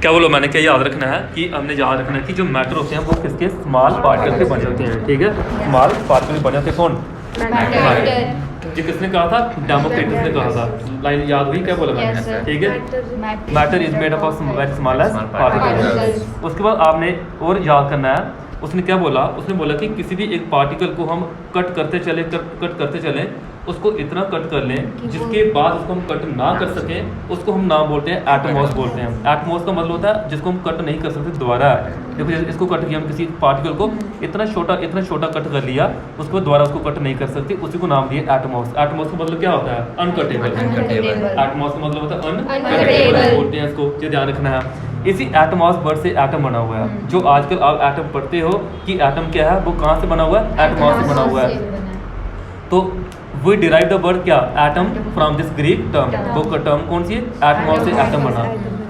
क्या बोलो मैंने क्या याद रखना है कि हमने याद रखना है कि जो मैटर होते हैं वो किसके स्मॉल पार्टिकल के बने होते हैं। ठीक है, स्मॉल पार्टिकल बने होते हैं कौन? मैटर। ये किसने कहा था? डेमोक्रिटस ने कहा था। लाइन याद हुई? क्या बोला मैंने? ठीक है, matter is made up of very smallest particle. उसके बाद आपने और याद करना है, उसने क्या बोला? उसने बोला कि किसी भी एक पार्टिकल को हम कट करते चलें उसको इतना कट कर लें जिसके बाद उसको हम कट ना कर सकें, उसको हम नाम बोलते हैं एटमॉस बोलते हैं। एटमॉस का मतलब होता है जिसको हम कट नहीं कर सकते दोबारा। देखो जैसे इसको कट किया, हम किसी पार्टिकल को इतना छोटा कट कर लिया, उसके बाद दोबारा उसको कट नहीं कर सकते, उसी को नाम दिया एटमॉस। एटमॉस का मतलब क्या होता है? अनकटेबल। एटमॉस का मतलब होता है अनकटेबल बोलते हैं इसको, ये ध्यान रखना है। इसी एटमॉस वर्ड से एटम बना हुआ है। जो आजकल आप एटम पढ़ते हो कि एटम क्या है, वो कहाँ से बना हुआ है? एटमॉस से बना हुआ है। तो वी डिराइव द वर्ड क्या? Atom from this Greek term. वो टर्म कौन सी है? एटमॉस से एटम बना।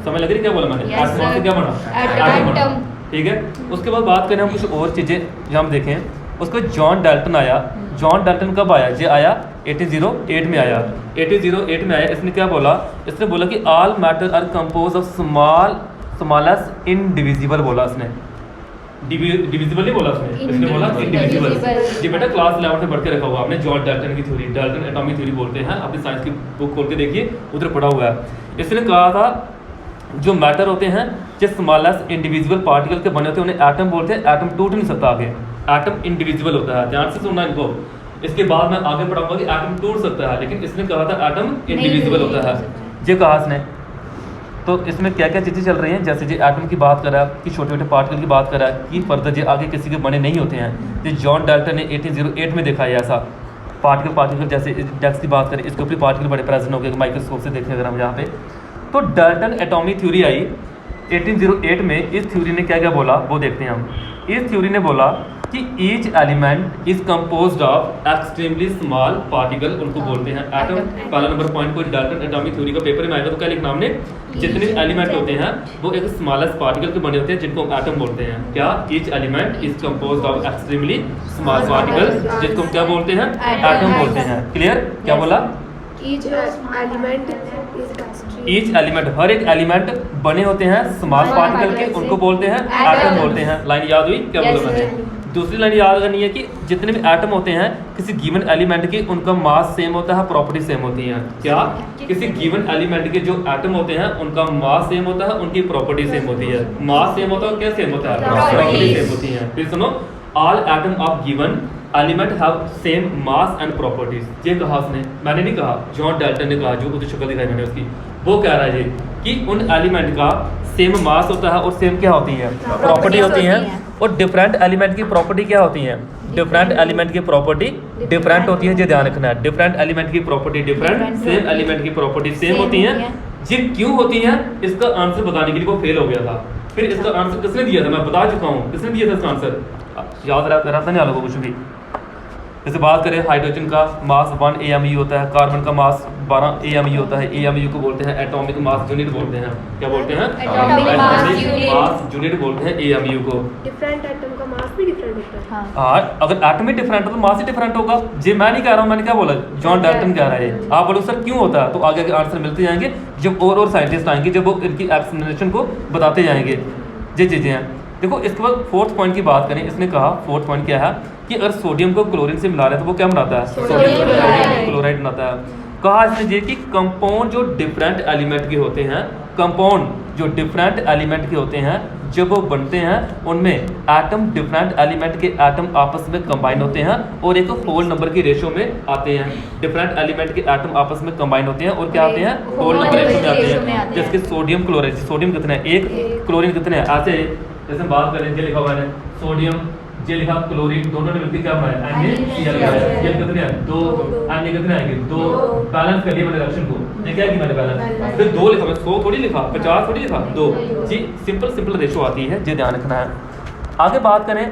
समझ लग रही क्या बोला मैंने? एटमॉस से क्या बना? एटम बना। ठीक है, उसके बाद बात करें हम कुछ और चीज़ें जो हम देखें। उसके बाद जॉन डाल्टन आया। जॉन डाल्टन कब आया? ये आया 1808 में आया। 1808 में आया। इसने क्या बोला? इसने बोला कि all matter are compose of smallest indivisible बोला इसने। डिविजिबल नहीं बोला इसने बोला इंडिविजिबल। ये बेटा क्लास 11 में पढ़ के रखा हुआ आपने, जॉन डाल्टन की थ्योरी, डाल्टन एटॉमिक थ्योरी बोलते हैं। अपनी साइंस की बुक खोल के देखिए, उधर पढ़ा हुआ है। इसने कहा था जो मैटर होते हैं जो स्मॉलेस्ट इंडिविजुअल पार्टिकल के बने होते हैं उन्हें एटम बोलते हैं। एटम टूट नहीं सकता आगे, एटम इंडिविजुअल होता है। ध्यान से सुनना इनको, इसके बाद मैं आगे पढ़ाऊंगा कि एटम टूट सकता है, लेकिन इसने कहा था एटम इंडिविजुअल होता है। ये कहा इसने। तो इसमें क्या क्या चीज़ें चल रही हैं, जैसे जो एटम की बात कर रहा है कि छोटे छोटे पार्टिकल की बात कर रहा है कि फर्दर जो आगे किसी के बने नहीं होते हैं। जो जॉन डाल्टन ने 1808 में देखा है ऐसा पार्टिकल जैसे डेक्स की बात करें, इसके ऊपर पार्टिकल बड़े प्रेजेंट हो गए माइक्रोस्कोप से देखें अगर हम यहाँ पे। तो डाल्टन एटॉमिक थ्योरी आई 1808 में। इस थ्योरी ने क्या क्या बोला वो देखते हैं हम। इस थ्योरी ने बोला कि each element is composed of extremely small particle, उनको बोलते हैं एटम। पहला नंबर पॉइंट को डाल्टन एटॉमिक थ्योरी का पेपर में आएगा तो क्या लिखना हमने? जितने एलिमेंट होते हैं वो एक स्मॉलेस्ट पार्टिकल के बने होते हैं जिनको हम एटम बोलते हैं। क्या? Each element is composed of extremely small particle, जिसको हम क्या बोलते हैं? एटम बोलते हैं। क्लियर? क्या बोला? ईच एलिमेंट, हर एक एलिमेंट बने होते हैं स्मॉल पार्टिकल के, उनको बोलते हैं एटम बोलते हैं। लाइन याद हुई? क्या बोला मैंने? दूसरी लाइन याद करनी है कि जितने भी एटम होते हैं किसी गिवन एलिमेंट की, उनका मास सेम होता है, प्रॉपर्टी सेम होती है। क्या? किसी गिवन एलिमेंट के जो एटम होते हैं उनका मास सेम होता है, उनकी प्रॉपर्टी सेम होती है। मास सेम होता है, क्या सेम होता है? प्रॉपर्टी सेम होती है। फिर सुनो, all atom of given element have same mass and properties. ये कहा उसने, मैंने नहीं कहा, जॉन डाल्टन ने कहा, जो उधर शक्ल दिखाई मैंने उसकी। वो कह रहा है कि उन एलिमेंट का सेम मास होता है और सेम क्या होती है? प्रॉपर्टी होती है। और डिफरेंट एलिमेंट की प्रॉपर्टी क्या होती है? डिफरेंट एलिमेंट की प्रॉपर्टी डिफरेंट होती है। ये ध्यान रखना है, डिफरेंट एलिमेंट की प्रॉपर्टी डिफरेंट, सेम एलिमेंट की प्रॉपर्टी सेम होती है। ये क्यों होती है इसका आंसर बताने के लिए वो फेल हो गया था। फिर इसका आंसर किसने दिया था? मैं बता चुका हूँ किसने दिया था इसका आंसर। याद रहता नहीं आपको कुछ भी। जैसे बात करें हाइड्रोजन का मास 1 AMU होता है, कार्बन का मास 12 AMU होता है। AMU को बोलते हैं एटॉमिक मास यूनिट बोलते हैं। क्या बोलते हैं? एटॉमिक मास यूनिट बोलते हैं AMU को। डिफरेंट एटम का मास भी डिफरेंट होता है। हाँ, अगर एटम ही डिफरेंट हो तो मास ही डिफरेंट होगा। जी मैं नहीं कह रहा हूँ, मैंने क्या बोला? जॉन डाल्टन कह रहा है। आप बोलो सर क्यों होता है, तो आगे के आंसर मिलते जाएंगे जब और साइंटिस्ट आएंगे, जब वो इनकी एक्सप्लेनेशन को बताते जाएंगे। ये चीज़ें हैं। देखो इसके बाद फोर्थ पॉइंट की बात करें, इसने कहा फोर्थ पॉइंट क्या है कि अगर सोडियम को क्लोरीन से मिला रहे तो वो क्या बनाता है? सोडियम क्लोराइड बनाता है। कहा इसने ये कि कंपाउंड जो डिफरेंट एलिमेंट के होते हैं, कंपाउंड जो डिफरेंट एलिमेंट के होते हैं, जब वो बनते हैं उनमें एटम डिफरेंट एलिमेंट के एटम आपस में कंबाइन होते हैं और एक होल नंबर की रेशो में आते हैं। डिफरेंट एलिमेंट के एटम आपस में कंबाइन होते हैं और क्या आते हैं? होल नंबर रेशो में आते हैं। जैसे सोडियम क्लोराइड, सोडियम कितने हैं? 1, क्लोरीन कितने हैं? ऐसे जैसे बात करें, ये लिखा हुआ है सोडियम, ये लिखा क्लोरीन, दोनों ने मिलकर क्या बनाया? NaCl बनाया। ये कितने हैं? 2। अन्य कितने आएंगे? 2। बैलेंस कर लिया मैंने रिएक्शन को। ये क्या किया मैंने? बैलेंस। फिर 2 लिखा, मैं 100 थोड़ी लिखा, 50 थोड़ी लिखा, 2। जी सिंपल रेशो आती है, ये ध्यान रखना है। आगे बात करें,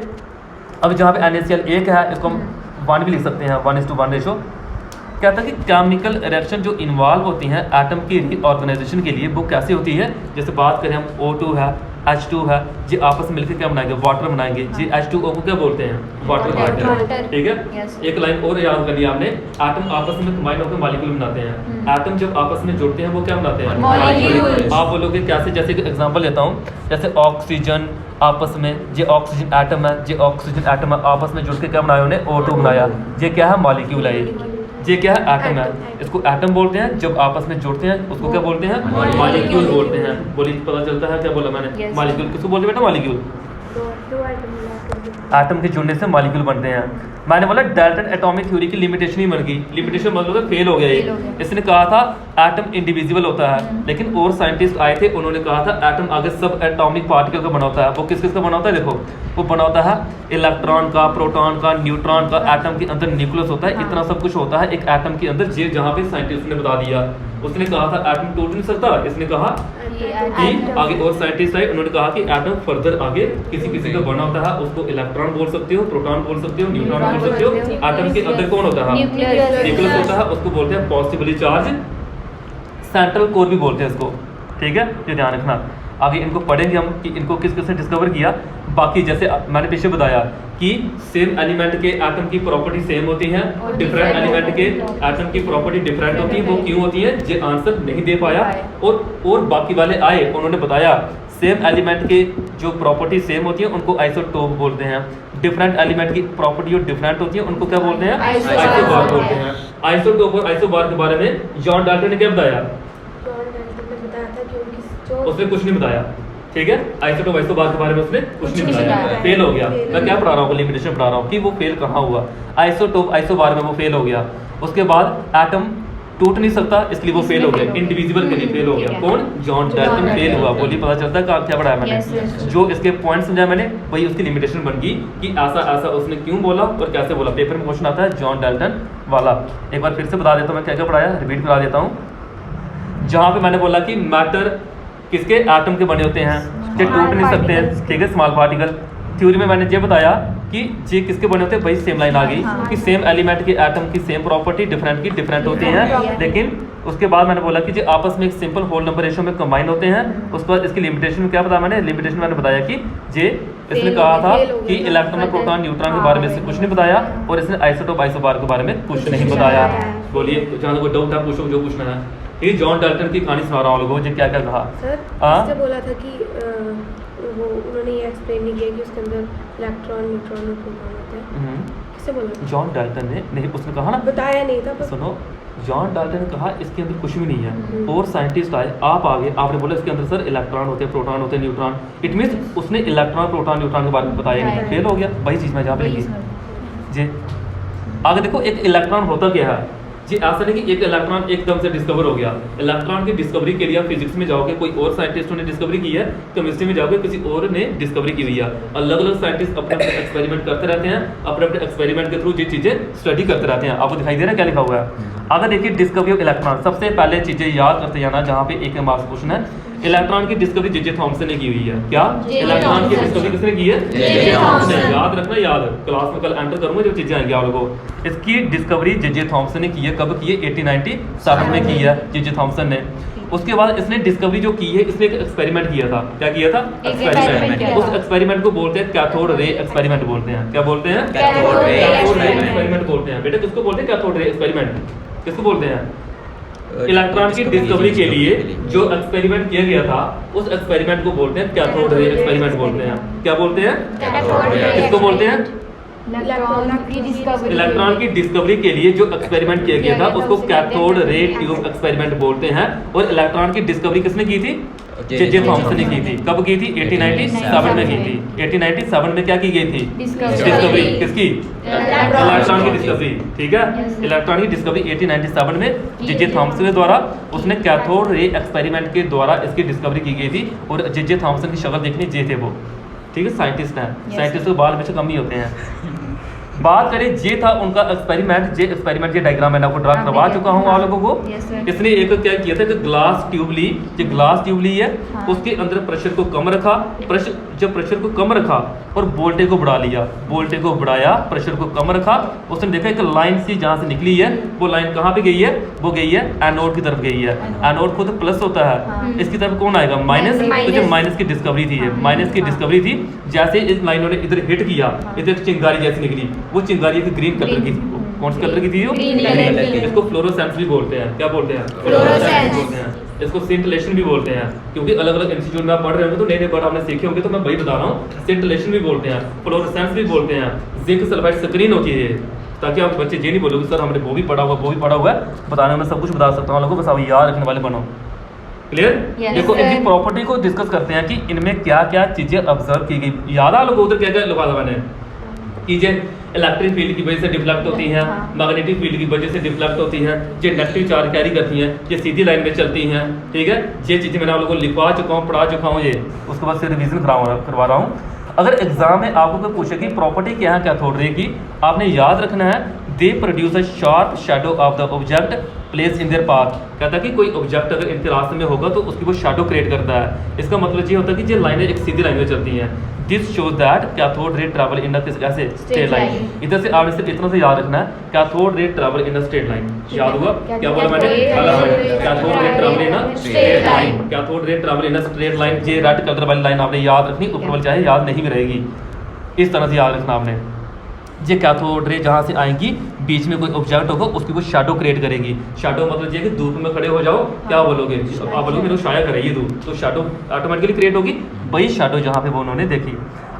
अब जहाँ पे NaCl 1 है इसको हम 1 भी लिख सकते हैं, 1:1 रेशो। कहता है कि केमिकल रिएक्शन जो इन्वॉल्व होती हैं एटम की रीऑर्गेनाइजेशन के लिए वो कैसे होती है। जैसे बात करें हम O2 है, H2 है, ये आपस में मिलकर क्या बनाएंगे, वाटर बनाएंगे। जी H2O को क्या बोलते हैं, वाटर बोलते हैं। ठीक है, Yes. एक लाइन और याद कर लिया आपने, एटम आपस में कंबाइन होकर मॉलिक्यूल बनाते हैं। एटम जब आपस में जुड़ते हैं वो क्या बनाते हैं, Molecules। आप बोलोगे कैसे, जैसे एग्जांपल लेता हूँ, जैसे ऑक्सीजन आपस में, ये ऑक्सीजन एटम है, ये ऑक्सीजन एटम है, आपस में जुड़ के क्या बनाया उन्हें, O2 बनाया। ये क्या है, मॉलिक्यूल है। ये क्या है, एटम है। इसको एटम बोलते हैं, जब आपस में जुड़ते हैं उसको क्या बोलते हैं, मॉलिक्यूल बोलते हैं। बोलिए पता चलता है क्या बोला मैंने, Yes. मॉलिक्यूल किसको बोलते हैं बेटा, मॉलिक्यूल। दो आइटम मिलाकर एटम के जुड़ने से मॉलिक्यूल बनते हैं। मैंने बोला डाल्टन एटॉमिक थ्योरी की लिमिटेशन ही बन गई, लिमिटेशन मतलब फेल हो गया Fail हो ये। गया। इसने कहा था एटम इंडिविजुअल होता है, लेकिन और साइंटिस्ट आए थे, उन्होंने कहा था एटम आगे सब एटॉमिक पार्टिकल का बना होता है। वो किस किस का बना होता है, देखो वो बना होता है इलेक्ट्रॉन का, प्रोटॉन का, न्यूट्रॉन का। एटम के अंदर न्यूक्लियस होता है, इतना सब कुछ होता है एक एटम के अंदर। ये जहाँ पे साइंटिस्ट ने बता दिया, उसने कहा था एटम टूट नहीं सकता। इसने कहा कि आगे और साइंटिस्ट आए, उन्होंने कहा कि एटम फर्दर आगे किसी किसी का बना होता है, उसको इलेक्ट्रॉन बोल सकते हो, प्रोटॉन बोल सकते हो, न्यूट्रॉन बोल सकते हो। एटम के अंदर कौन होता है, न्यूक्लियस होता है, उसको बोलते हैं पॉजिटिवली चार्ज, सेंट्रल कोर भी बोलते हैं इसको। ठीक है, ये ध्यान रखना। आगे इनको पढ़ेंगे हम कि इनको किस किस ने डिस्कवर किया। बाकी जैसे मैंने पीछे बताया कि सेम एलिमेंट के एटम की प्रॉपर्टी सेम होती है, और डिफरेंट different एलिमेंट के होती है। एटम की प्रॉपर्टी डिफरेंट होती है। वो क्यों होती है, ये आंसर नहीं दे पाया। पाया। और बाकी वाले आए, उन्होंने बताया सेम एलिमेंट के जो प्रॉपर्टी सेम होती है उनको आइसोटोप बोलते हैं। डिफरेंट एलिमेंट की प्रॉपर्टी जो डिफरेंट होती है उनको क्या बोलते हैं, आइसोबार आइसोबार बोलते हैं। आइसोटोप और आइसोबार के बारे में जॉन डाल्टन ने क्या बताया, जॉन डाल्टन ने बताया था कि उनकी जो उसने कुछ नहीं बताया। ठीक है, आइसोटोप आइसोबार के बारे में उसने कुछ नहीं नहीं बताया, बताया। फेल हो गया। फेल मैं क्या पढ़ा रहा हूँ, लिमिटेशन पढ़ा रहा हूँ कि वो फेल कहाँ हुआ। आइसोटोप आइसोबार में वो फेल हो गया। उसके बाद एटम टूट नहीं सकता, इसलिए वो फेल हो गया, इंडिविजुअल के लिए फेल हो गया। ठीक है। कौन, जॉन डाल्टन फेल हुआ। बोलिए पता चलता है क्या पढ़ाया मैंने। Yes, yes. जो इसके पॉइंट समझाया मैंने, वही उसकी लिमिटेशन बन गई कि ऐसा ऐसा उसने क्यों बोला और कैसे बोला। पेपर में क्वेश्चन आता है जॉन डाल्टन वाला। एक बार फिर से बता देता हूँ मैं क्या क्या पढ़ाया, रिपीट करा देता हूँ। जहाँ पे मैंने बोला कि मैटर किसके, एटम के बने होते हैं, ये टूट नहीं सकते हैं। ठीक है, स्मॉल पार्टिकल। थ्योरी में मैंने ये बताया कि ये किसके बने होते हैं, भाई सेम लाइन आ गई हाँ। कि सेम एलिमेंट के एटम की सेम प्रॉपर्टी, डिफरेंट की डिफरेंट होती Different है। होती है। लेकिन उसके बाद मैंने बोला कि जो आपस में एक सिंपल होल नंबर रेशियो में कंबाइन होते हैं। उसके बाद इसकी लिमिटेशन में क्या बताया मैंने, लिमिटेशन मैंने बताया कि जे इसने Fail कहा हो था गया, fail हो कि गया। इलेक्ट्रॉन, प्रोटॉन, न्यूट्रॉन के बारे में इसने कुछ नहीं बताया, और इसने आइसोटोप आइसोबार के बारे में कुछ नहीं बताया। बोलिए जहाँ कोई डाउट है पूछो, जो पूछना है। ठीक है, जॉन डाल्टन की कहानी सुना रहा हूँ लोगों को, क्या क्या कहा। सर हाँ? इससे बोला था कि वो उन्होंने ये एक्सप्लेन नहीं किया कि उसके अंदर इलेक्ट्रॉन, न्यूट्रॉन और प्रोटॉन होते हैं। किससे बोला, जॉन डाल्टन ने नहीं, उसने कहा ना, बताया नहीं था बस। सुनो, जॉन डाल्टन ने कहा इसके अंदर कुछ भी नहीं है। हम्म। और साइंटिस्ट आए, आप आगे, आपने बोला इसके अंदर सर इलेक्ट्रॉन होते हैं, प्रोटॉन होते हैं, न्यूट्रॉन। इट मीन्स उसने इलेक्ट्रॉन, प्रोटॉन, न्यूट्रॉन के बारे में बताया नहीं, Right. फेल हो गया। वही चीज़ मैं जहाँ पे लिखी जी। आगे देखो, एक इलेक्ट्रॉन होता क्या है जी, ऐसा नहीं कि एक इलेक्ट्रॉन एकदम से डिस्कवर हो गया। इलेक्ट्रॉन की डिस्कवरी के लिए आप फिजिक्स में जाओगे, कोई और साइंटिस्टों ने डिस्कवरी की है, केमिस्ट्री में जाओगे किसी और ने डिस्कवरी की हुई है। अलग अलग साइंटिस्ट अपने अपने एक्सपेरिमेंट करते रहते हैं, अपने अपने एक्सपेरिमेंट के थ्रू ये चीज़ें स्टडी करते रहते हैं। आपको दिखाई दे रहा है क्या लिखा हुआ है। अगर देखिए डिस्कवरी ऑफ इलेक्ट्रॉन, सबसे पहले चीज़ें याद करते जाना, जहाँ पे एक मार्क्स क्वेश्चन है। इलेक्ट्रॉन की डिस्कवरी जे थॉमसन ने की हुई है। क्या, J.J. इलेक्ट्रॉन की थॉमसन। डिस्कवरी किसने की है, J.J. थॉमसन। थॉमसन। याद रखना, याद क्लास में कल एंटर करूंगा जो चीजें आएंगी आप लोगों को। इसकी डिस्कवरी जे थॉमसन ने की है। कब की है, 1897 में की है जे थॉमसन ने। उसके बाद इसने डिस्कवरी जो की है, इसने एक एक्सपेरिमेंट किया था। क्या किया था, experiment किया उस था। एक्सपेरिमेंट को बोलते हैं कैथोड रे एक्सपेरिमेंट बोलते हैं। क्या बोलते हैं, Cathode ray experiment। एक्सपेरिमेंट बोलते हैं। बेटा किसको बोलते हैं, कैथोड रे एक्सपेरिमेंट किसको बोलते हैं। इलेक्ट्रॉन की डिस्कवरी के लिए जो एक्सपेरिमेंट किया गया था, उस एक्सपेरिमेंट को बोलते हैं कैथोड रे एक्सपेरिमेंट बोलते हैं। क्या बोलते हैं, किसको बोलते हैं, इलेक्ट्रॉन की डिस्कवरी, इलेक्ट्रॉन की डिस्कवरी के लिए जो एक्सपेरिमेंट किया गया था उसको कैथोड रे ट्यूब एक्सपेरिमेंट बोलते हैं। और इलेक्ट्रॉन की डिस्कवरी किसने की थी, जे थॉमसन ने की थी। कब की थी, 1897 में की थी। 1897 में क्या की गई थी, डिस्कवरी किसकी, इलेक्ट्रॉन की डिस्कवरी। ठीक है, Yes. इलेक्ट्रॉन की डिस्कवरी 1897 में जे थॉमसन के द्वारा, उसने कैथोड रे एक्सपेरिमेंट के द्वारा इसकी डिस्कवरी की गई थी। और जे थॉमसन की शक्ल देखनी, जे थे वो। ठीक है, साइंटिस्ट हैं, Yes. साइंटिस्ट के बाल हमेशा कम ही होते हैं। बात करें ये था उनका एक्सपेरिमेंट, ये एक्सपेरिमेंट, ये डायग्राम मैंने आपको ड्रा करवा चुका हूँ आप लोगों को। Yes, sir. इसने एक क्या किया था कि ग्लास ट्यूब ली, जो ग्लास ट्यूब ली है हाँ। उसके अंदर प्रेशर को कम रखा, प्रेशर जब प्रेशर को कम रखा और वोल्टेज को बढ़ा लिया, वोल्टेज को बढ़ाया, प्रेशर को कम रखा, उसने देखा एक लाइन सी जहाँ से निकली है वो लाइन कहाँ पे गई है, वो गई है एनोड की तरफ गई है। एनोड खुद प्लस होता है, हाँ। इसकी तरफ कौन आएगा माइनस, तो जो माइनस की डिस्कवरी थी, माइनस की डिस्कवरी थी। जैसे इस लाइनों ने इधर हिट किया, इधर एक चिंगारी जैसी निकली, वो चिंगारी एक ग्रीन कलर की थी। कौन सी कलर की थी वो? Green कलर की। इसको फ्लोरोसेंस भी बोलते हैं। क्या बोलते हैं? फ्लोरोसेंस। बोलते हैं। इसको सिंटिलेशन भी बोलते हैं, क्योंकि अलग अलग इंस्टीट्यूट में आप पढ़ रहे होंगे तो नए नए वर्ड आपने सीखे होंगे, तो मैं वही बता रहा हूँ। सिंटिलेशन भी बोलते हैं, फ्लोरोसेंस भी बोलते हैं। जिंक सल्फाइड स्क्रीन होती है, ताकि आप बच्चे ये नहीं बोलोगे सर हमने वो भी पढ़ा हुआ, वो भी पढ़ा हुआ है। बताने में सब कुछ बता सकता हूँ लोगों को, बस आप याद रखने वाले बनो। क्लियर? Yes, देखो sir. इनकी प्रॉपर्टी को डिस्कस करते हैं कि इनमें क्या क्या चीजें ऑब्जर्व की गई। याद आ लोगों उधर क्या क्या लगा था मैंने, चीजें इलेक्ट्रिक फील्ड की वजह से डिफ्लेक्ट होती हैं, हाँ। मैग्नेटिक फील्ड की वजह से डिफ्लेक्ट होती हैं, ये नेगेटिव चार्ज कैरी करती हैं, ये सीधी लाइन में चलती हैं। ठीक है, ये चीज़ें मैंने आप लोगों को लिखवा चुका हूँ, पढ़ा चुका हूँ। ये उसके बाद से रिवीजन करवा रहा हूँ। अगर एग्जाम में आपको कोई पूछे कि प्रॉपर्टी क्या है कैथोड रे की, आपने याद रखना है they produce a sharp shadow of the object place in their path. कहता है कि कोई ऑब्जेक्ट अगर इनके रास्ते में होगा तो उसकी वो शैडो क्रिएट करता है। इसका मतलब ये होता है कि ये लाइनें एक सीधी लाइन में चलती हैं। This shows that cathode ray travel in a कैसे स्ट्रेट लाइन। इधर से आपने सिर्फ इतना से याद रखना है, cathode ray travel in a straight line. याद हुआ क्या बोला मैंने? Cathode ray travel in a straight line. Cathode ray travel in a straight line. ये रेड कलर वाली लाइन आपने याद रखनी, ऊपर वाली चाहे याद नहीं भी रहेगी, इस तरह से याद रखना आपने। ये कैथोड रे जहाँ से आएंगी, बीच में कोई ऑब्जेक्ट होगा उसकी वो शैडो क्रिएट करेगी। शैडो मतलब ये कि धूप में खड़े हो जाओ, क्या बोलोगे आप? बोलोगे मेरे को छाया करे ये धूप, तो शैडो ऑटोमेटिकली क्रिएट होगी। वही शैडो जहाँ पे वो उन्होंने देखी।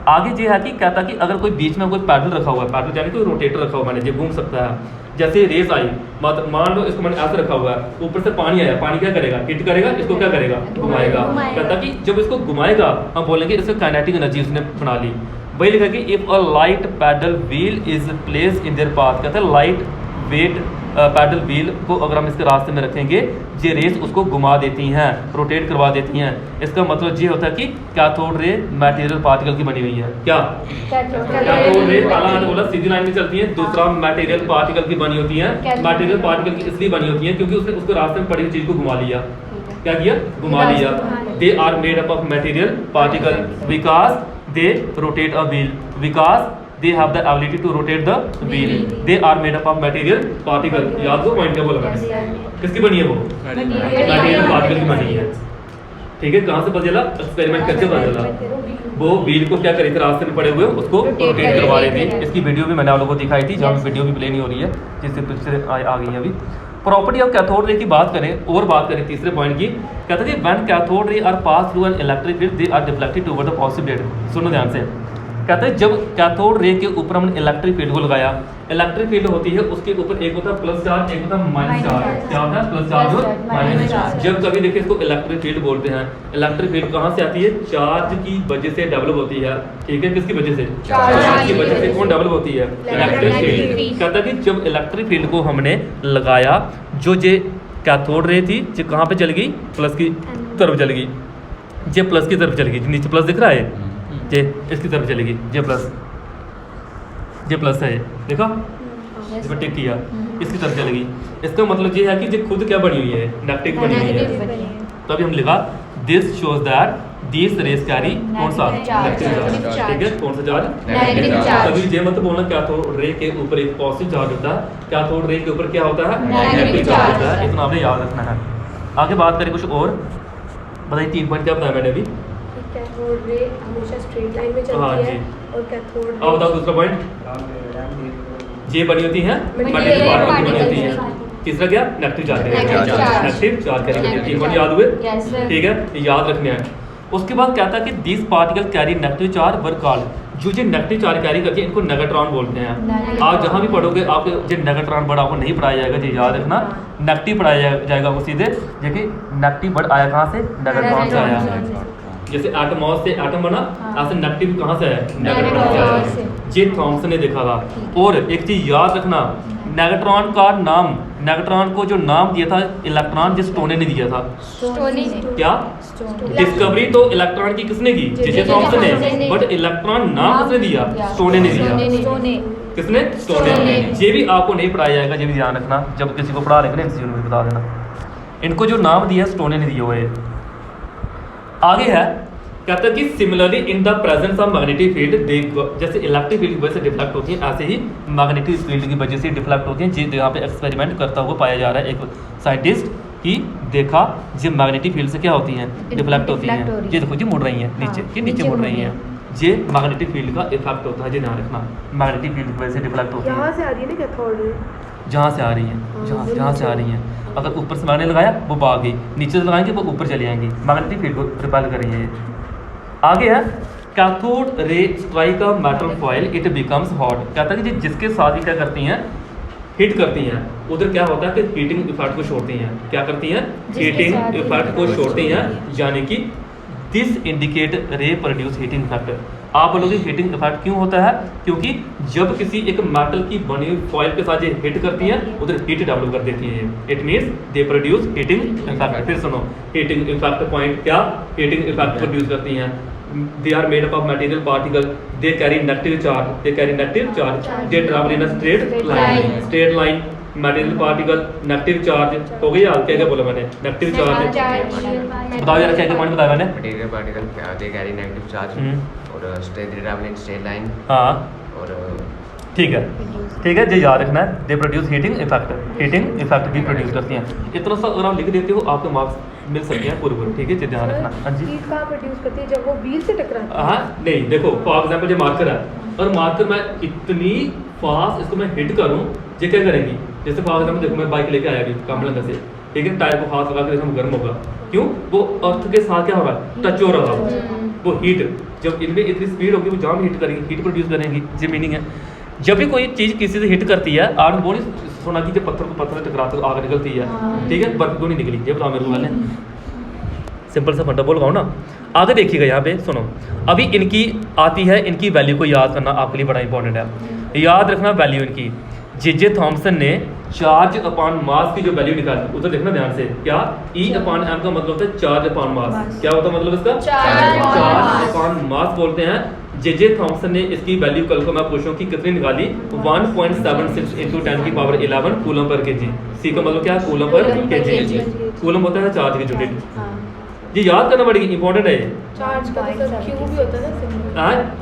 आगे ये है कि कहता कि अगर कोई बीच में कोई पैडल रखा हुआ है, पैडल यानी कोई रोटेटर रखा हुआ मैंने, ये घूम सकता है। जैसे रेस आई, मान लो इसको मैंने ऐसे रखा हुआ है, ऊपर से पानी आया, पानी क्या करेगा? हिट करेगा, इसको क्या करेगा? घुमाएगा। कहता कि जब इसको घुमाएगा हम बोलेंगे इसको काइनेटिक एनर्जी उसने बना ली। वही लिखा कि if a light paddle wheel is place in their path. कहता है लाइट वेट पैडल व्हील को अगर हम इसके रास्ते में रखेंगे, ये रेस उसको घुमा देती हैं, रोटेट करवा देती हैं। इसका मतलब ये होता है कि कैथोड रे मटेरियल पार्टिकल की बनी हुई है। क्या कैथोड रे? पहला मैंने बोला सीधी लाइन में चलती है, दूसरा मटेरियल पार्टिकल की बनी होती है। मटेरियल पार्टिकल की इसलिए बनी होती है क्योंकि उसने उसको रास्ते में पड़ी हुई चीज को घुमा लिया। क्या किया? घुमा लिया। They are made up of material particle because they rotate a wheel, because they have the ability to rotate the wheel. They are made up of material particle. याद को पॉइंट क्या बोला मैंने? किसकी बनी है वो? मटेरियल पार्टिकल की बनी है। ठीक है, कहाँ से पता चला? एक्सपेरिमेंट करके पता चला। वो व्हील को क्या करी थी, रास्ते में पड़े हुए उसको रोटेट करवा रहे थे। इसकी वीडियो भी मैंने आप लोगों को दिखाई थी, जहाँ वीडियो भी प्ले नहीं हो रही है, जिससे पिक्चर आ गई है अभी। प्रॉपर्टी ऑफ कैथोड रे की बात करें और बात करें तीसरे पॉइंट की, कहते हैं when cathode ray are pass through an electric field they are deflected toward the positive plate. सुनो ध्यान से, कहते हैं जब कैथोड रे के ऊपर हमने इलेक्ट्रिक फील्ड को लगाया, इलेक्ट्रिक फील्ड होती है उसके ऊपर एक होता है प्लस चार्ज, एक होता है माइनस चार्ज। क्या होता है? प्लस चार्ज और माइनस चार्ज। जब कभी देखिए इसको इलेक्ट्रिक फील्ड बोलते हैं। इलेक्ट्रिक फील्ड कहाँ से आती है? चार्ज की वजह से डेवलप होती है। ठीक है, किसकी वजह से? चार्ज की वजह से। कौन डेवलप होती है? Electric field. कहता है कि जब इलेक्ट्रिक फील्ड को हमने लगाया, जो ये कैथोड रे थी ये कहाँ पे चल गई? प्लस की तरफ चल गई। ये प्लस की तरफ चल गई, नीचे प्लस दिख रहा है, ये इसकी तरफ चलेगी। ये प्लस है, देखा इसमें टिक किया, इसकी तरफ चलेगी। इसका मतलब ये है कि ये खुद क्या बनी हुई है? नेगेटिव बनी हुई है। तो अभी हम लिखा this shows that this rays carry कौन सा? Negative charge. ठीक है, कौन सा चार्ज? Negative charge. अभी ये मत बोलना कैथोड रे के ऊपर एक पॉजिटिव चार्ज होता है, कैथोड रे के ऊपर क्या होता है? नेगेटिव चार्ज होता है। इतना आपने याद रखना है। आगे बात करें कुछ और, बताइए 3 पॉइंट क्या बताया मैंने अभी? कैथोड रे हमेशा स्ट्रेट लाइन में हाँ चलती जी। है और कैथोड अब बताओ दूसरा पॉइंट। ये बनी होती है मटेरियल पार्टिकल बनी होती है। तीसरा क्या? Negative charge. Negative charge carry करती है। 3 पॉइंट याद हुए? Yes, sir. ठीक है, ये याद रखने हैं। उसके बाद कहता है कि this particle carry negative charge were called. जो नेगेटिव चार्ज कैरी करती है इनको नेगेट्रॉन बोलते हैं। आप जहाँ भी पढ़ोगे आपको जो नेगेट्रॉन वर्ड आपको नहीं पढ़ाया जाएगा, ये याद रखना। नेगेटिव पढ़ाया जाएगा आपको सीधे, देखिए नेगेटिव वर्ड आया कहाँ से? नेगेट्रॉन से आया। जैसे एटमॉस से एटम बना, ऐसे नेगेटिव कहाँ से है? नेगेट्रॉन से आया। जे थॉमसन ने देखा था। और एक चीज याद रखना, नेगेट्रॉन का नाम, नेगेट्रॉन को जो नाम दिया था इलेक्ट्रॉन, जिस स्टोने ने दिया था। क्या? डिस्कवरी तो इलेक्ट्रॉन की किसने की? जे थॉमसन ने। बट इलेक्ट्रॉन नाम किसने दिया? स्टोने ने दिया। किसने? स्टोने ने। ये भी आपको नहीं पढ़ाया जाएगा, ये भी ध्यान रखना, जब किसी को पढ़ा लेंगे ना MCQ में बता देना। इनको जो नाम दिया स्टोने ने दिए हुए। आगे है, कहता है कि similarly in the presence of magnetic field they, जैसे इलेक्ट्रिक फील्ड की वजह से डिफ्लेक्ट होती है, ऐसे ही मैग्नेटिक फील्ड की वजह से डिफ्लेक्ट होती हैं। यहाँ पे एक्सपेरिमेंट करता हुआ पाया जा रहा है एक साइंटिस्ट कि देखा जो मैग्नेटिक फील्ड से क्या होती हैं? डिफ्लेक्ट होती हैं। ये देखो जी मुड़ रही हैं नीचे, ये नीचे मुड़ रही हैं। ये मैग्नेटिक फील्ड का इफेक्ट होता है, ये ध्यान रखना। मैग्नेटिक फील्ड की वजह से डिफ्लेक्ट होती है। यहाँ से आ रही है ना कैथोड, जहाँ से आ रही हैं, जहाँ से आ रही हैं। अगर ऊपर से मैंने लगाया वो भाग गई, नीचे से लगाएंगे वो ऊपर चली आएंगी। मैग्नेटिक फील्ड को रिपेल कर रही है ये। आगे है, cathode ray strike a metal foil it becomes hot. कहता है कि जिसके साथ ही क्या करती हैं? हिट करती हैं, उधर क्या होता है कि हीटिंग इफेक्ट को छोड़ती हैं। क्या करती हैं? हीटिंग इफेक्ट को छोड़ती हैं, यानी कि दिस इंडिकेट रे प्रोड्यूस हीटिंग इफेक्ट। आप बोलोगे हीटिंग इफेक्ट क्यों होता है? क्योंकि जब किसी एक मेटल की बनी हुई फॉइल के साथ ये हिट करती हैं, उधर हीट डेवलप कर देती हैं। It means they produce heating effect. फिर सुनो, हीटिंग इफेक्ट पॉइंट क्या हीटिंग इफेक्ट प्रोड्यूस करती हैं? They are made up of material particle. They carry negative charge. They carry negative charge. They travel in a straight line. Straight line. Material particle negative charge. हो गई यार? क्या क्या बोला मैंने? Negative charge. बताओ यार क्या क्या पॉइंट बताया मैंने? Material particle they carry negative charge और they travel in straight line हाँ और ठीक है, ठीक है, ये याद रखना है। They produce heating effect, heating effect भी प्रोड्यूस करती हैं। इतना सा अगर आप लिख देते हो आपके मार्क्स मिल सकते हैं पूरे पूरे। ठीक है, ये ध्यान रखना। हाँ जी, हीट कहाँ प्रोड्यूस करती है? जब वो व्हील से टकराती है। हाँ नहीं, देखो फॉर एग्जाम्पल ये मार्कर है और मार्कर मैं इतनी फास्ट इसको मैं हिट करूँ, ये क्या करेंगी? जैसे फॉर एग्जाम्पल देखो मैं बाइक लेके आया अभी कामलंगा से, ठीक है, टायर को हाथ लगा के देखो गर्म होगा। क्यों? वो अर्थ के साथ क्या हो रहा है? टच हो रहा है। वो हीट जब इनमें इतनी स्पीड होगी वो जाम हीट करेंगी, हीट प्रोड्यूस करेंगी। ये मीनिंग है। जब भी कोई चीज़ किसी से हिट करती है, आपने वो नहीं सुना कि जब पत्थर को पत्थर से टकराते तो आग निकलती है, ठीक है, बर्फ क्यों नहीं निकली? ये बताओ मेरे को पहले, सिंपल सा फंडा बोल गाओ ना। आगे देखिएगा यहाँ पे, सुनो, अभी इनकी आती है, इनकी वैल्यू को याद करना आपके लिए बड़ा इंपॉर्टेंट है। याद रखना वैल्यू इनकी। जे थॉमसन ने चार्ज अपॉन मास की जो वैल्यू निकाली, उधर देखना ध्यान से। क्या? E अपॉन m का मतलब होता है चार्ज अपॉन मास। क्या होता है मतलब इसका? चार्ज अपॉन मास बोलते हैं। जे थॉमसन ने इसकी वैल्यू कल को मैं पूछूं कि कितनी निकाली? 1.76 इंटू 10 की पावर 11 कूलम पर केजी। सी का मतलब क्या है? Coulomb per KG. कूलम होता है चार्ज की यूनिट। ये याद करना बड़ी इंपॉर्टेंट है। चार्ज का मतलब क्यू भी होता है ना सिंबल।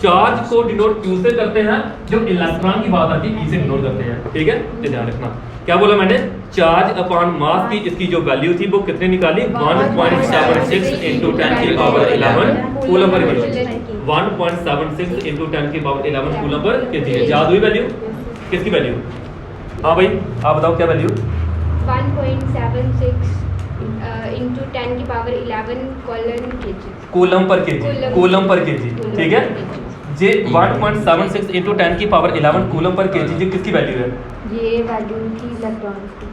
चार्ज को डिनोट क्यू से करते हैं, जब इलेक्ट्रॉन की बात आती है ई से डिनोट करते हैं। ठीक है, ये ध्यान रखना। क्या बोला मैंने? चार्ज अपॉन मास की इसकी जो वैल्यू थी वो कितने निकाली? 1.76 इंटू 10 की power 11 coulomb per KG. 1.76 into 10 की पावर 11 कूलम पर केजी। याद हुई वैल्यू? किसकी वैल्यू? हाँ भाई आप बताओ क्या वैल्यू? 1.76 into 10 की power 11 coulomb per KG. Coulomb per KG, ठीक है। जे 1.76 इंटू 10 की पावर 11 कूलम पर केजी, ये किसकी वैल्यू है? ये वैल्यू थी इलेक्ट्रॉन की।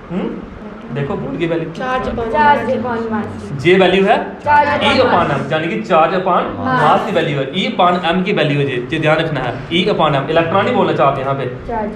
देखो बोर्ड की वैल्यू चार्ज अपॉन मास। जे वैल्यू है चार्ज E अपॉन m, यानी कि चार्ज अपॉन मास की वैल्यू है। E अपॉन m की वैल्यू है, ये ध्यान रखना है। E अपॉन m, इलेक्ट्रॉन नहीं बोलना चाहते यहाँ पे।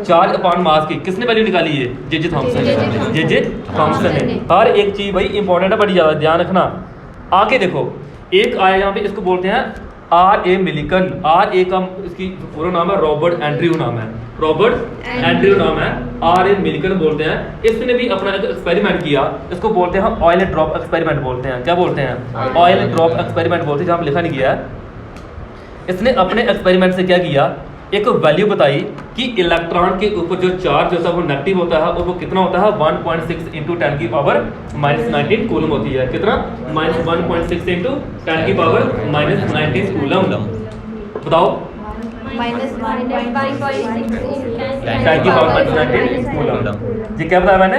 चार्ज अपॉन मास की किसने वैल्यू निकाली है? जे थॉमसन ने। जे थॉमसन ने। हर एक चीज भाई इंपॉर्टेंट है, बड़ी ज्यादा ध्यान रखना। आगे देखो, एक आया यहाँ पे, इसको बोलते हैं R.A. मिलिकन। R.A. का इसकी पूरा नाम है रॉबर्ट एंड्रयू नाम है। रॉबर्ट एंड्रयू नाम है, R.A. मिलिकन बोलते हैं। इसने भी अपना एक एक्सपेरिमेंट किया, इसको बोलते हैं ऑयल ड्रॉप एक्सपेरिमेंट बोलते हैं। क्या बोलते हैं? ऑयल ड्रॉप एक्सपेरिमेंट बोलते हैं, जहाँ लिखा नहीं गया है। इसने अपने एक्सपेरिमेंट से क्या किया? एक वैल्यू बताई कि इलेक्ट्रॉन के ऊपर जो चार्ज होता है वो नेगेटिव होता है, और वो कितना होता है? 1.6 इंटू 10 की पावर -19 कूलम होती है। कितना? -1.6 इंटू 10 की पावर -19 कूलम। बताओ, 10 की पावर -19 कूलम। ये क्या बताया मैंने?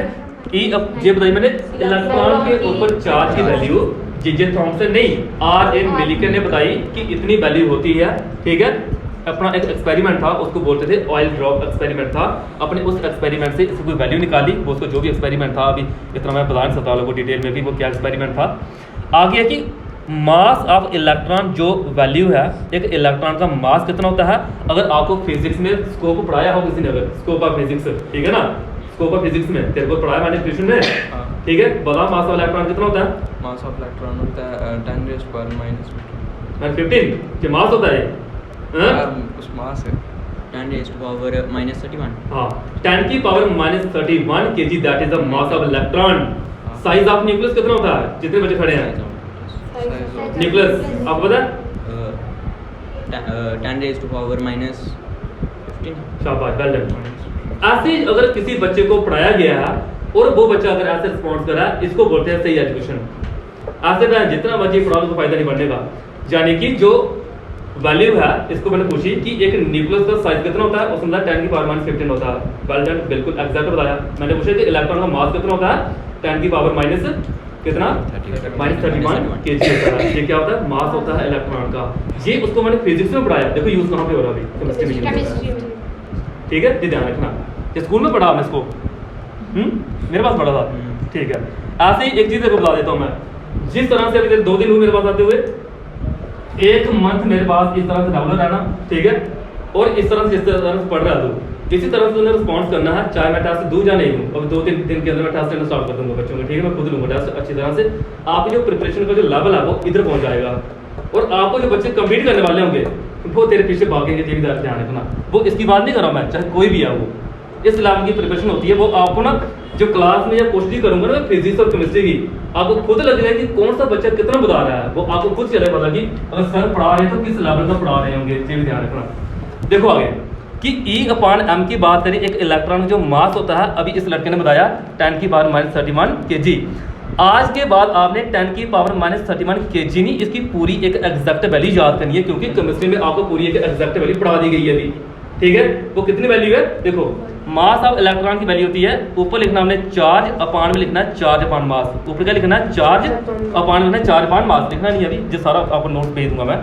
ये बताई मैंने इलेक्ट्रॉन के ऊपर चार्ज की वैल्यू। जे थॉमसन नहीं, R.A. मिलिकन ने बताई कि इतनी वैल्यू होती है। ठीक है, अपना एक एक्सपेरिमेंट था, उसको बोलते थे ऑयल ड्रॉप एक्सपेरिमेंट था। अपने उस एक्सपेरिमेंट से इसको कोई वैल्यू निकाली, वो उसको जो भी एक्सपेरिमेंट था, अभी इतना मैं बता नहीं सकता लोगों को डिटेल में कि वो क्या एक्सपेरिमेंट था। आगे कि मास ऑफ इलेक्ट्रॉन जो वैल्यू है, एक इलेक्ट्रॉन का मास कितना होता है? अगर आपको फिजिक्स में स्कोप पढ़ाया हो किसी ने, अगर स्कोप ऑफ फिजिक्स, ठीक है ना, स्कोप ऑफ फिजिक्स में तेरे को पढ़ाया मैंने ट्यूशन में, ठीक है, बता मास ऑफ इलेक्ट्रॉन कितना होता है? मास ऑफ इलेक्ट्रॉन होता है 10⁻⁻⁻⁻⁻⁻⁻⁻⁻⁻⁻⁻⁻⁻⁻⁻⁻⁻⁻⁻⁻⁻⁻⁻⁻⁻⁻⁻⁻⁻⁻⁻⁻⁻⁻⁻⁻⁻⁻⁻⁻⁻⁻⁻⁻⁻⁻⁻⁻⁻⁻⁻⁻⁻⁻⁻⁻⁻⁻⁻⁻⁻⁻⁻⁻⁻⁻⁻⁻⁻⁻ 10 raised to power -31. हाँ 10 की power -31 kg that is the mass of electron. Size of nucleus कितना होता है? जितने बच्चे खड़े हैं न्यूक्लियस आपको पता है? 10 raised to power -15. शाबाश वेल डन। ऐसे ही अगर किसी बच्चे को पढ़ाया गया है और वो बच्चा अगर ऐसे रिस्पॉन्स करा, इसको बोलते हैं सही एजुकेशन। ऐसे में जितना बच्चे पढ़ाओ तो फायदा नहीं बनने का। यानी कि जो वैल्यू है इसको मैंने पूछी कि एक न्यूक्लियस का साइज कितना होता है, उसमें 10 की पावर -15 होता है। वेल डन, बिल्कुल एग्जैक्ट बताया। मैंने पूछा कि इलेक्ट्रॉन का मास कितना होता है, 10 की पावर माइनस कितना -31 kg होता है। ये क्या होता है? मास होता है इलेक्ट्रॉन का। ये उसको मैंने फिजिक्स में पढ़ाया। देखो यूज कहाँ पे हो रहा है अभी? केमिस्ट्री में। ठीक है, ये ध्यान रखना। ये स्कूल में पढ़ा मैं इसको, मेरे पास पढ़ा था। ठीक है, ऐसे ही एक चीज को बता देता हूँ मैं। जिस तरह से अभी 2 दिन हुए मेरे पास आते हुए, 1 मंथ मेरे पास इस तरह से रेगुलर रहना, ठीक है, और इस तरह से जिस तरह से पढ़ रहा तू, इसी तरह से तुम्हें रिस्पॉन्स करना है, चाहे मैं टेस्ट दूं या नहीं दूं। अब 2-3 दिन के अंदर मैं टेस्ट लेना स्टार्ट कर दूंगा बच्चों को, ठीक है, मैं खुद लूंगा टेस्ट अच्छी तरह से। आपकी जो प्रिपरेशन का जो लेवल है वो इधर पहुंच जाएगा, और आपको जो बच्चे कम्पीट करने वाले होंगे वो तेरे पीछे भागेंगे। ये भी ध्यान रखना। वो इसकी बात नहीं कर रहा मैं, चाहे कोई भी है, वो इस लेवल की प्रिपरेशन होती है। वो आपको ना जो क्लास में या कोशिश करूंगा ना फिजिक्स और केमिस्ट्री की, आपको खुद लग रहा है कि कौन सा बच्चा कितना बता रहा है। वो आपको खुद चले पता कि अगर सर पढ़ा रहे हैं तो किस लेवल का पढ़ा रहे होंगे। ये भी ध्यान रखना। देखो आगे कि E/m की बात करें, एक इलेक्ट्रॉन जो मास होता है, अभी इस लड़के ने बताया 10 की पावर -31 kg। आज के बाद आपने 10 की पावर -31 kg नहीं, इसकी पूरी एक एग्जैक्ट वैल्यू याद करनी है, क्योंकि केमिस्ट्री में आपको पूरी एक एग्जैक्ट वैल्यू पढ़ा दी गई है अभी। ठीक है, वो कितनी वैल्यू है? देखो मास ऑफ इलेक्ट्रॉन की वैल्यू होती है, ऊपर लिखना हमने चार्ज अपान में लिखना है चार्ज अपान मास। ऊपर क्या लिखना है? चार्ज अपान में लिखना है चार्ज अपान मास। लिखना नहीं अभी, जो सारा आपको नोट भेज दूंगा मैं।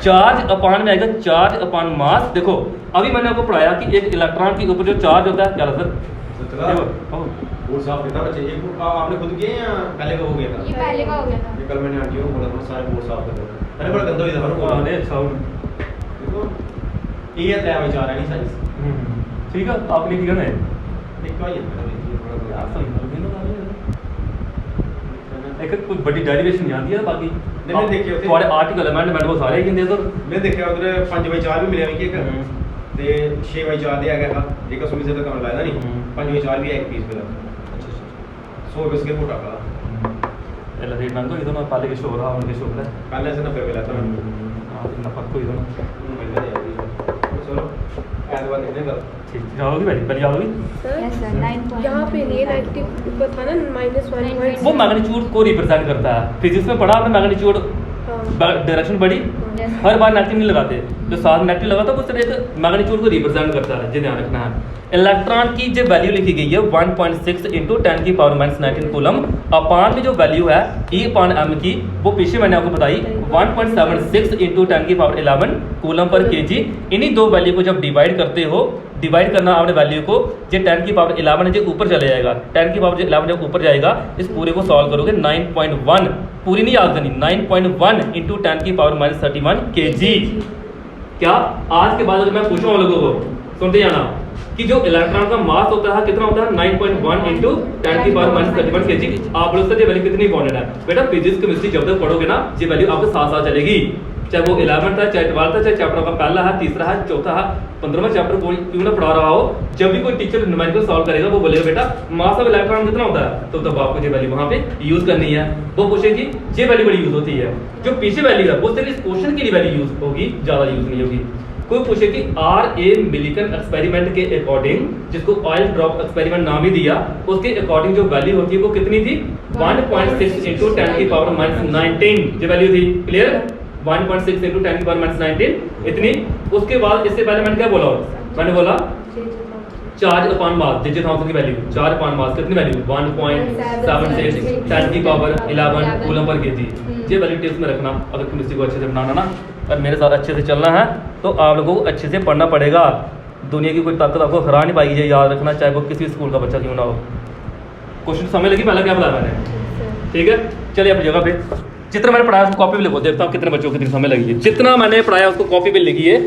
चार्ज अपान में आएगा चार्ज अपान मास। देखो अभी मैंने आपको पढ़ाया कि एक इलेक्ट्रॉन के ऊपर जो चार्ज होता है, क्या सर? बोर्ड साफ कितना बच्चे? एक आपने खुद किए या पहले का हो गया था? ये पहले का हो गया था। ये कल मैंने आंटी को बोला था सारे बोर्ड साफ कर दो। अरे बड़ा गंदा हो जाता है ना। अरे अच्छा देखो ये है 3 विचार है नहीं साइंस। ठीक है, आप लिख दिया ना एक का ही है एक कुछ बड़ी डेरिवेशन याद है। बाकी मैंने देखे होते थोड़े आर्टिकल है, मैंने वो सारे गिनदे तो मैं देखा उधर 5/4 भी मिले कि ते 6/4 दिया गया था। एक असली से तो कम लाया नहीं, 5/4 भी एक पीस मिला। अच्छा 100 रुपए के फोटा का एला रेट नंदो इधर ना पाले के शो रहा उनके शो है कल ऐसे 90 मिला था। हां इतना पक्को इधर चलो ऐसे बात नहीं कर। ठीक जाओगी भाई पहले जाओगी। Yes, sir, 9.1. यहाँ पे नहीं नेगेटिव ऊपर था ना -1. वो मैग्नीट्यूड को रिप्रेजेंट करता है। फिजिक्स में पढ़ा आपने मैग्नीट्यूड, डायरेक्शन बड़ी Yes. हर बार नेगेटिव नहीं लगाते, जो साथ नेगेटिव लगाता है वो सिर्फ एक मैग्नीट्यूड को रिप्रेजेंट करता है। ये ध्यान रखना है। इलेक्ट्रॉन की जो वैल्यू लिखी गई है 1.6 × 10 की पावर -19 कूलम अपान में जो वैल्यू है E/m की, वो पीछे मैंने आपको बताई 1.76 × 10 की पावर 11 कूलम पर kg। इन्हीं दो वैल्यू को जब डिवाइड करते हो, डिवाइड करना आपने वैल्यू को, ये 10 की पावर 11 जो ऊपर चले जाएगा, 10 की पावर 11 जब ऊपर जाएगा, इस पूरे को सॉल्व करोगे 9.1, पूरी नहीं याद करनी, 9.1 × 10 की पावर -31 kg। क्या आज के बाद अगर मैं पूछूं आप लोगों को, सुनते जाना कि जो इलेक्ट्रॉन का मास होता है कितना होता है 9.1 × 10 की पावर -31 kg। आप लोग से ये वैल्यू कितनी इंपॉर्टेंट है बेटा? फिजिक्स केमिस्ट्री जब तक पढ़ोगे ना, ये वैल्यू आपके साथ साथ चलेगी, चाहे वो 11 था, चाहे 12 था, चाहे चैप्टर का पहला है, तीसरा है, चौथा है, 15वां चैप्टर कोई क्यों ना पढ़ा रहा हो, जब भी कोई टीचर न्यूमेरिकल सॉल्व करेगा वो बोलेगा बेटा मास ऑफ इलेक्ट्रॉन कितना होता है, तो तब आपको ये वैल्यू वहां पे यूज करनी है। वो पूछेगी ये वैल्यू बड़ी यूज होती है, जो पीछे वैल्यू है वो सिर्फ इस क्वेश्चन के लिए वैल्यू यूज होगी, ज्यादा यूज नहीं होगी। कोई पूछे कि R.A. मिलिकन एक्सपेरिमेंट के अकॉर्डिंग, जिसको ऑयल ड्रॉप एक्सपेरिमेंट नाम ही दिया, उसके अकॉर्डिंग जो वैल्यू होती है वो कितनी थी? 1.6 × 10 की पावर -19 जो वैल्यू थी। क्लियर? 1.6 × 10 की पावर -19 इतनी। उसके बाद इससे पहले मैंने क्या बोला? मैंने बोला चार्ज अपान मास, डिजिट थॉमसन की वैल्यू, चार्ज अपान मास कितनी वैल्यू? 1.76 10 की पावर 11 कूलम पर kg। ये वैल्यू टेस्ट में रखना अगर केमिस्ट्री को अच्छे से बनाना ना, और मेरे साथ अच्छे से चलना है तो आप लोगों को अच्छे से पढ़ना पड़ेगा। दुनिया की कोई ताकत आपको हरा नहीं पाएगी, ये याद रखना, चाहे वो किसी स्कूल का बच्चा क्यों ना हो। क्वेश्चन समझ लगी पहले क्या बताया मैंने? ठीक है, चलिए अपनी जगह पे जितना मैंने पढ़ाया उसको कॉपी पे लिखो, देखता हूँ कितने बच्चों को कितनी समय लगी है। जितना मैंने पढ़ाया उसको कॉपी पे लिखिए